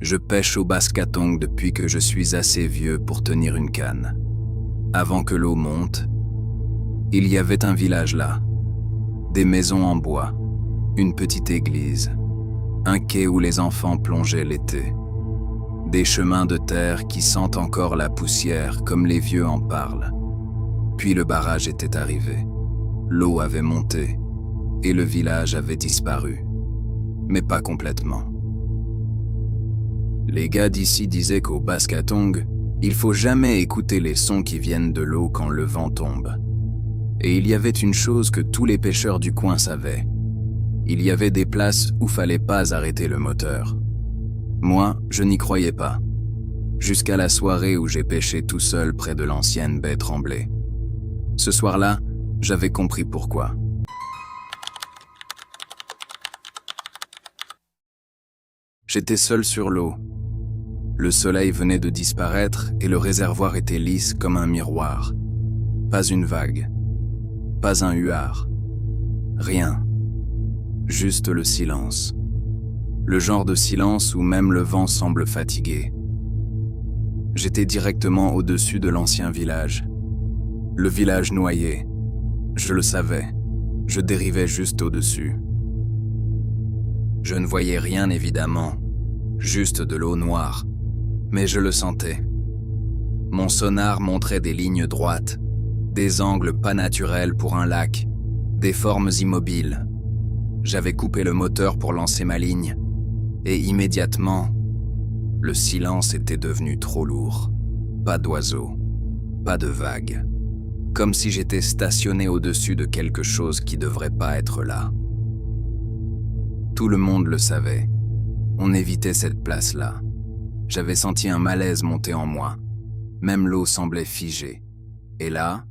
Je pêche au Baskatong depuis que je suis assez vieux pour tenir une canne. Avant que l'eau monte, il y avait un village là. Des maisons en bois, une petite église, un quai où les enfants plongeaient l'été. Des chemins de terre qui sentent encore la poussière comme les vieux en parlent. Puis le barrage était arrivé. L'eau avait monté et le village avait disparu. Mais pas complètement. Les gars d'ici disaient qu'au Baskatong, il faut jamais écouter les sons qui viennent de l'eau quand le vent tombe. Et il y avait une chose que tous les pêcheurs du coin savaient. Il y avait des places où fallait pas arrêter le moteur. Moi, je n'y croyais pas. Jusqu'à la soirée où j'ai pêché tout seul près de l'ancienne baie Tremblay. Ce soir-là, j'avais compris pourquoi. J'étais seul sur l'eau. Le soleil venait de disparaître et le réservoir était lisse comme un miroir. Pas une vague, pas un huard, rien, juste le silence. Le genre de silence où même le vent semble fatigué. J'étais directement au-dessus de l'ancien village. Le village noyé. Je le savais. Je dérivais juste au-dessus. Je ne voyais rien évidemment, juste de l'eau noire. Mais je le sentais. Mon sonar montrait des lignes droites, des angles pas naturels pour un lac, des formes immobiles. J'avais coupé le moteur pour lancer ma ligne, et immédiatement, le silence était devenu trop lourd. Pas d'oiseaux, pas de vagues. Comme si j'étais stationné au-dessus de quelque chose qui devrait pas être là. Tout le monde le savait. On évitait cette place-là. J'avais senti un malaise monter en moi. Même l'eau semblait figée. Et là,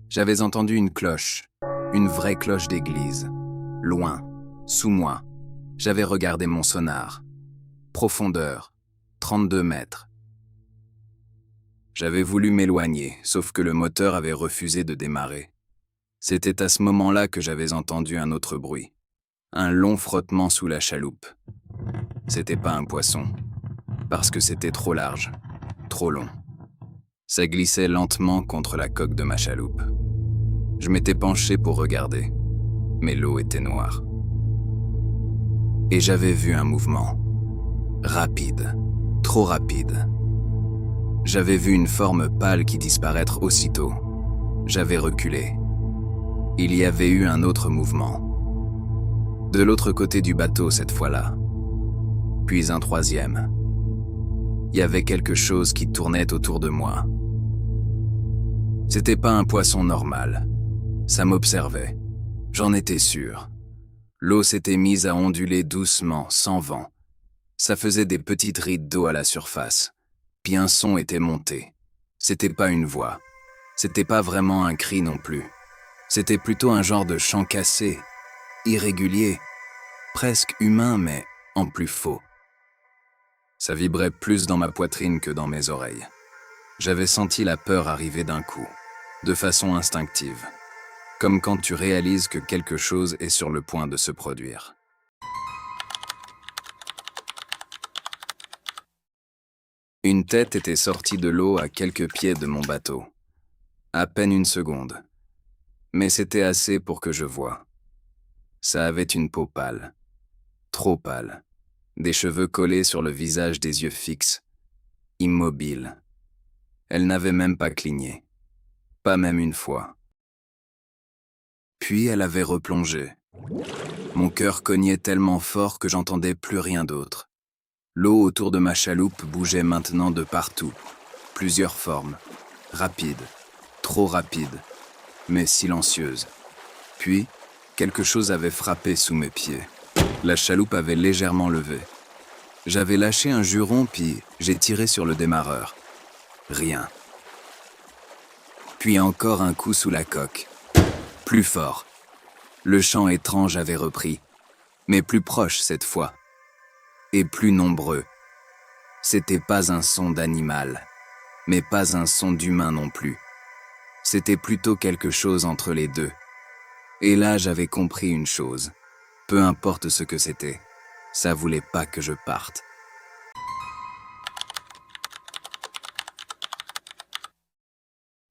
j'avais entendu une cloche, une vraie cloche d'église. Loin, sous moi, j'avais regardé mon sonar. Profondeur, 32 mètres. J'avais voulu m'éloigner, sauf que le moteur avait refusé de démarrer. C'était à ce moment-là que j'avais entendu un autre bruit. Un long frottement sous la chaloupe. C'était pas un poisson, parce que c'était trop large, trop long. Ça glissait lentement contre la coque de ma chaloupe. Je m'étais penché pour regarder, mais l'eau était noire. Et j'avais vu un mouvement. Rapide, trop rapide. J'avais vu une forme pâle qui disparaître aussitôt. J'avais reculé. Il y avait eu un autre mouvement. De l'autre côté du bateau cette fois-là. Puis un troisième. Il y avait quelque chose qui tournait autour de moi. C'était pas un poisson normal. Ça m'observait. J'en étais sûr. L'eau s'était mise à onduler doucement, sans vent. Ça faisait des petites rides d'eau à la surface. Puis un son était monté. C'était pas une voix. C'était pas vraiment un cri non plus. C'était plutôt un genre de chant cassé, irrégulier, presque humain mais en plus faux. Ça vibrait plus dans ma poitrine que dans mes oreilles. J'avais senti la peur arriver d'un coup, de façon instinctive, comme quand tu réalises que quelque chose est sur le point de se produire. Une tête était sortie de l'eau à quelques pieds de mon bateau. À peine une seconde. Mais c'était assez pour que je voie. Ça avait une peau pâle. Trop pâle. Des cheveux collés sur le visage, des yeux fixes. Immobile. Elle n'avait même pas cligné. Pas même une fois. Puis elle avait replongé. Mon cœur cognait tellement fort que j'entendais plus rien d'autre. L'eau autour de ma chaloupe bougeait maintenant de partout. Plusieurs formes. Rapides. Trop rapides. Mais silencieuses. Puis, quelque chose avait frappé sous mes pieds. La chaloupe avait légèrement levé. J'avais lâché un juron puis j'ai tiré sur le démarreur. Rien. Puis encore un coup sous la coque. Plus fort. Le chant étrange avait repris. Mais plus proche cette fois. Et plus nombreux. C'était pas un son d'animal, mais pas un son d'humain non plus. C'était plutôt quelque chose entre les deux. Et là, j'avais compris une chose. Peu importe ce que c'était, ça voulait pas que je parte.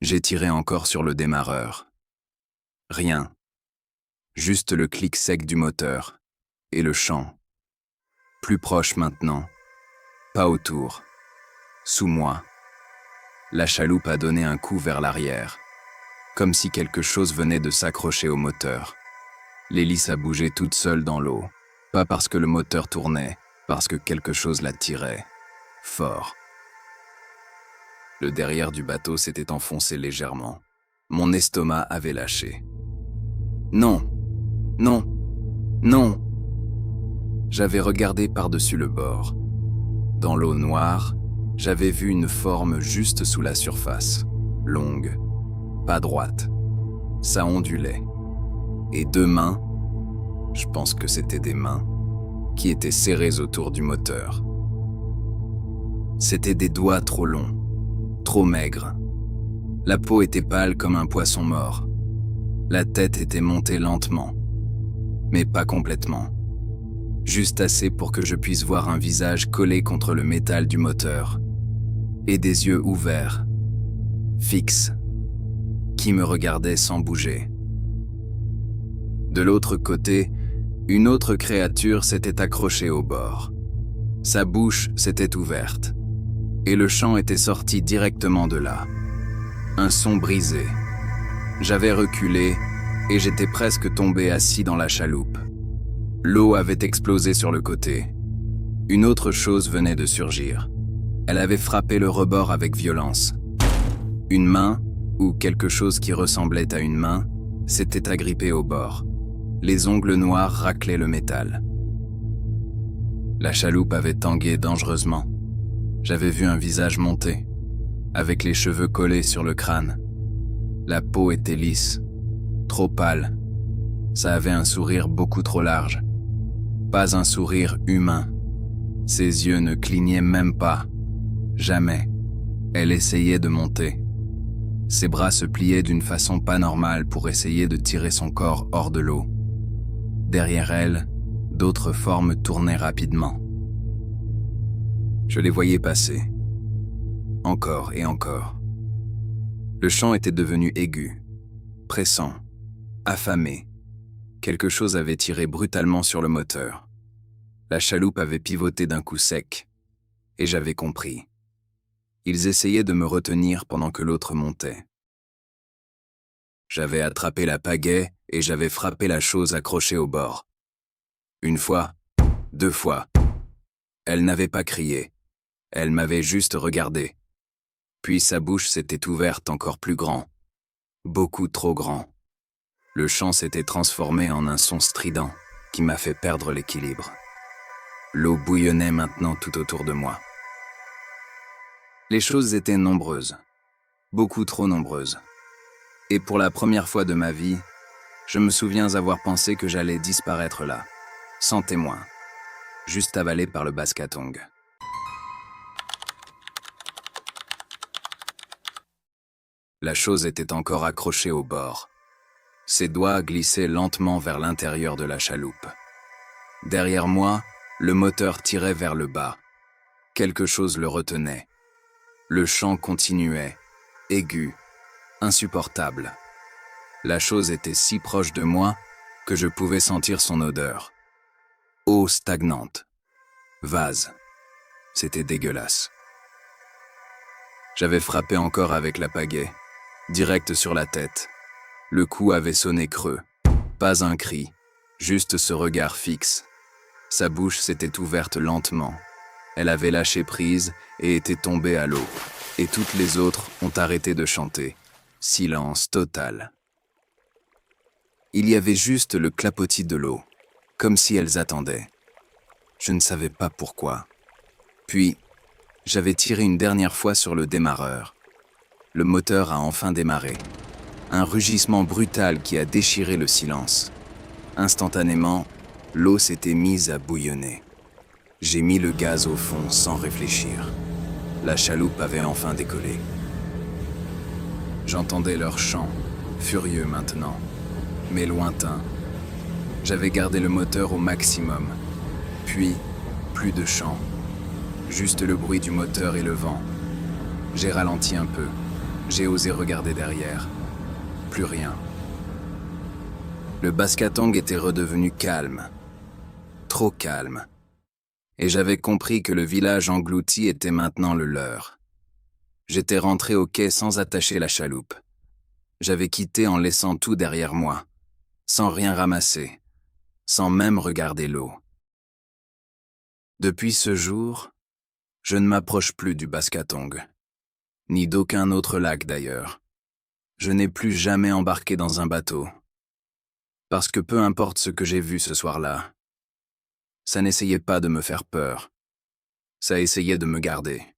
J'ai tiré encore sur le démarreur. Rien. Juste le clic sec du moteur. Et le chant. Plus proche maintenant. Pas autour. Sous moi. La chaloupe a donné un coup vers l'arrière. Comme si quelque chose venait de s'accrocher au moteur. L'hélice a bougé toute seule dans l'eau. Pas parce que le moteur tournait, parce que quelque chose la tirait. Fort. Le derrière du bateau s'était enfoncé légèrement. Mon estomac avait lâché. Non, non, non. J'avais regardé par-dessus le bord. Dans l'eau noire, j'avais vu une forme juste sous la surface. Longue, pas droite. Ça ondulait. Et deux mains, je pense que c'était des mains, qui étaient serrées autour du moteur. C'étaient des doigts trop longs. Trop maigre. La peau était pâle comme un poisson mort. La tête était montée lentement, mais pas complètement. Juste assez pour que je puisse voir un visage collé contre le métal du moteur, et des yeux ouverts, fixes, qui me regardaient sans bouger. De l'autre côté, une autre créature s'était accrochée au bord. Sa bouche s'était ouverte. Et le chant était sorti directement de là. Un son brisé. J'avais reculé et j'étais presque tombé assis dans la chaloupe. L'eau avait explosé sur le côté. Une autre chose venait de surgir. Elle avait frappé le rebord avec violence. Une main, ou quelque chose qui ressemblait à une main, s'était agrippée au bord. Les ongles noirs raclaient le métal. La chaloupe avait tangué dangereusement. J'avais vu un visage monter, avec les cheveux collés sur le crâne. La peau était lisse, trop pâle. Ça avait un sourire beaucoup trop large. Pas un sourire humain. Ses yeux ne clignaient même pas. Jamais. Elle essayait de monter. Ses bras se pliaient d'une façon pas normale pour essayer de tirer son corps hors de l'eau. Derrière elle, d'autres formes tournaient rapidement. Je les voyais passer. Encore et encore. Le chant était devenu aigu, pressant, affamé. Quelque chose avait tiré brutalement sur le moteur. La chaloupe avait pivoté d'un coup sec. Et j'avais compris. Ils essayaient de me retenir pendant que l'autre montait. J'avais attrapé la pagaie et j'avais frappé la chose accrochée au bord. Une fois, deux fois. Elle n'avait pas crié. Elle m'avait juste regardé. Puis sa bouche s'était ouverte encore plus grand. Beaucoup trop grand. Le chant s'était transformé en un son strident qui m'a fait perdre l'équilibre. L'eau bouillonnait maintenant tout autour de moi. Les choses étaient nombreuses. Beaucoup trop nombreuses. Et pour la première fois de ma vie, je me souviens avoir pensé que j'allais disparaître là, sans témoin, juste avalé par le Baskatong. La chose était encore accrochée au bord. Ses doigts glissaient lentement vers l'intérieur de la chaloupe. Derrière moi, le moteur tirait vers le bas. Quelque chose le retenait. Le chant continuait, aigu, insupportable. La chose était si proche de moi que je pouvais sentir son odeur. Eau stagnante. Vase. C'était dégueulasse. J'avais frappé encore avec la pagaie, direct sur la tête. Le coup avait sonné creux. Pas un cri, juste ce regard fixe. Sa bouche s'était ouverte lentement. Elle avait lâché prise et était tombée à l'eau. Et toutes les autres ont arrêté de chanter. Silence total. Il y avait juste le clapotis de l'eau, comme si elles attendaient. Je ne savais pas pourquoi. Puis, j'avais tiré une dernière fois sur le démarreur. Le moteur a enfin démarré. Un rugissement brutal qui a déchiré le silence. Instantanément, l'eau s'était mise à bouillonner. J'ai mis le gaz au fond sans réfléchir. La chaloupe avait enfin décollé. J'entendais leur chant, furieux maintenant, mais lointain. J'avais gardé le moteur au maximum. Puis, plus de chant. Juste le bruit du moteur et le vent. J'ai ralenti un peu. J'ai osé regarder derrière. Plus rien. Le Baskatong était redevenu calme. Trop calme. Et j'avais compris que le village englouti était maintenant le leur. J'étais rentré au quai sans attacher la chaloupe. J'avais quitté en laissant tout derrière moi, sans rien ramasser, sans même regarder l'eau. Depuis ce jour, je ne m'approche plus du Baskatong, ni d'aucun autre lac d'ailleurs. Je n'ai plus jamais embarqué dans un bateau. Parce que peu importe ce que j'ai vu ce soir-là, ça n'essayait pas de me faire peur. Ça essayait de me garder.